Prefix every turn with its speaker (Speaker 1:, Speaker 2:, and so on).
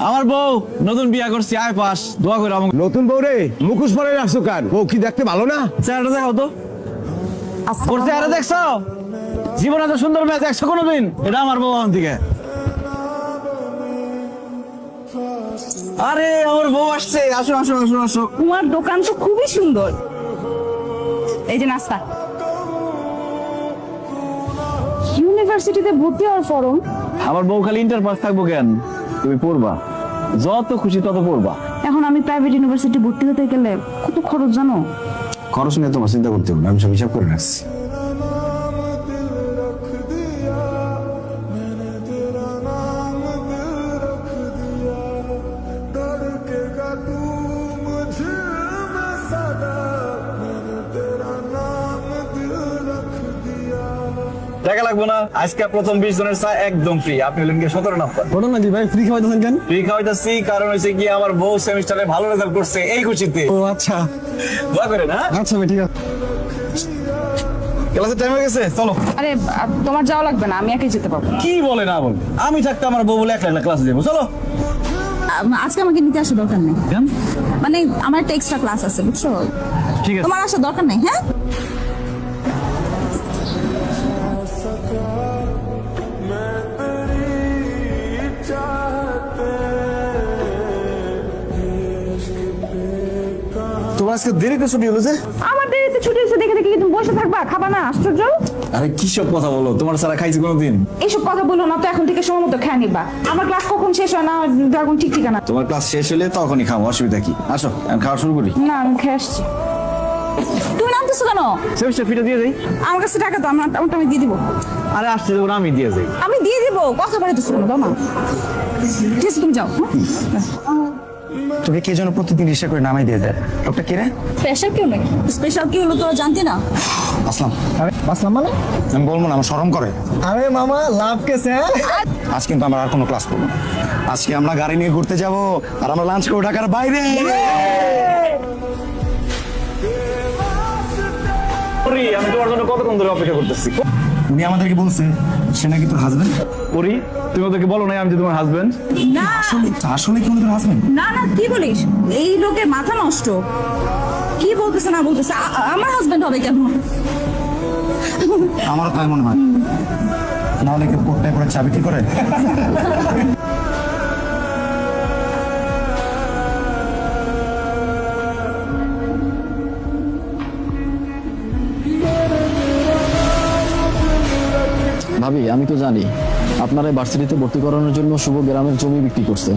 Speaker 1: আমার বউ নতুন বিয়া করছি, আয় পাস দোয়া করে আমাকে।
Speaker 2: নতুন বউ রে, মুখোশ পরে রাখছো কার? বউ কি দেখতে ভালো না?
Speaker 1: চেহারাটা দেখাও তো, ওর চেহারা দেখছো? জীবনে এত সুন্দর মেয়ে দেখছো কোনোদিন? এটা আমার বউ আমার দিকে। আরে আমার বউ আসছে, আসো আসো আসো আসো।
Speaker 3: তোমার দোকান তো খুবই সুন্দর। এই যে নাস্তা। ইউনিভার্সিটিতে ভর্তি হওয়ার ফরম।
Speaker 1: আমার বউ খালি ইন্টার পাস থাকবো কেন? তুমি পড়বা, যত খুশি তত পড়বা।
Speaker 3: এখন আমি প্রাইভেট ইউনিভার্সিটি ভর্তি হতে গেলে কত খরচ জানো?
Speaker 2: খরচ নিয়ে তোমার চিন্তা করতে হবে না, আমি সব হিসাব করে রাখছি।
Speaker 1: টাকা লাগবে না, আজকে প্রথম 20 জনের চা একদম ফ্রি। আপনি হলেন কি 17 নাম্বার।
Speaker 2: ঘটনা কি ভাই, ফ্রি খাওয়াইতেছেন কেন?
Speaker 1: ফ্রি খাওয়াইতেছি কারণ হচ্ছে কি আমার বউ সেমিস্টারে ভালো রেজাল্ট করছে, এই খুশিতে।
Speaker 2: ও আচ্ছা
Speaker 1: দোয়া করে না।
Speaker 2: আচ্ছা ভাই, ঠিক আছে।
Speaker 1: ক্লাসের টাইম হয়ে গেছে, চলো।
Speaker 3: আরে তোমার যাওয়া লাগবে না, আমি একাই যেতে পারবো।
Speaker 1: কি বলে না বলে, আমি থাকতে আমার বউ বলে একলা ক্লাস দেবো, চলো।
Speaker 3: আজকে আমাকে নিতে আসার দরকার নেই, মানে আমার একটা এক্সট্রা ক্লাস আছে, বুঝছো?
Speaker 1: ঠিক আছে।
Speaker 3: তোমার আসার দরকার নেই। হ্যাঁ,
Speaker 2: তোমার আজকে দেরিতে ছুটি হলো যে?
Speaker 3: আমার দেরিতে ছুটি হয়েছে দেখে দেখে কি তুমি বসে থাকবা, খাবা না? আশ্চর্য।
Speaker 1: আরে কি সব কথা বলো, তোমার সারা খাইছি কোনোদিন?
Speaker 3: এইসব কথা বলো না তো, এখন থেকে সময় মতো খেয়ে নিবা। আমার ক্লাস কখন শেষ হয় না এখন ঠিক ঠিকানা।
Speaker 1: তোমার ক্লাস শেষ হলে তখনই খাবো, অসুবিধা কি? আসো আমি খাওয়া শুরু করি।
Speaker 3: না, আমি খেয়ে আসছি। তুমি নামতেছো কেন?
Speaker 1: সেমিস্টার ফিটা দিয়ে যাই।
Speaker 3: আমার কাছে টাকা তো আমারটা আমি দিয়ে দিব।
Speaker 1: আরে আসছে যখন আমি দিয়ে যাই।
Speaker 3: আমি দিয়ে দিব, কথা বাড়াইতেছো কেন? দাও না। ঠিক আছে, তুমি যাও।
Speaker 2: তোকে কে যেন প্রতিদিন রিক্সা করে নামাই দিয়ে দেয়, লোকটা কে রে?
Speaker 3: স্পেশাল কেউ নেই। স্পেশাল কি হলো তোরা জানতি না?
Speaker 2: আসলাম। আসলাম মানে? আমি বলবো না, আমার শরম করে। আরে মামা, লাভ কেসে। আজ কিন্তু আমরা আর কোনো ক্লাস করবো না। আজকে আমরা গাড়ি নিয়ে ঘুরতে যাব, আর আমরা লাঞ্চ করবো ঢাকার বাইরে।
Speaker 1: আমি তোমার জন্য কতক্ষণ ধরে অপেক্ষা করতেছি।
Speaker 2: উনি আমাদেরকে বলছে সে নাকি তোর হাজবেন্ড।
Speaker 1: পরি, তুমি ওদেরকে বলো না আমি যে তোমার হাজবেন্ড?
Speaker 3: না
Speaker 2: আসলে কি উনি তোর হাজবেন্ড?
Speaker 3: না না, কি বলিস? এই লোকের মাথা নষ্ট। কি বলতেছে না বলতেছে, আমার হাজবেন্ড হবে কেন?
Speaker 2: আমারও তাই মনে হয়। নাহলে কেউ কোটটায় পরে চাবি কি করে?
Speaker 4: ভাবি, আমি তো জানি আপনারা ভার্সিটিতে ভর্তি করানোর জন্য শুভ গ্রামের জমি বিক্রি করছে।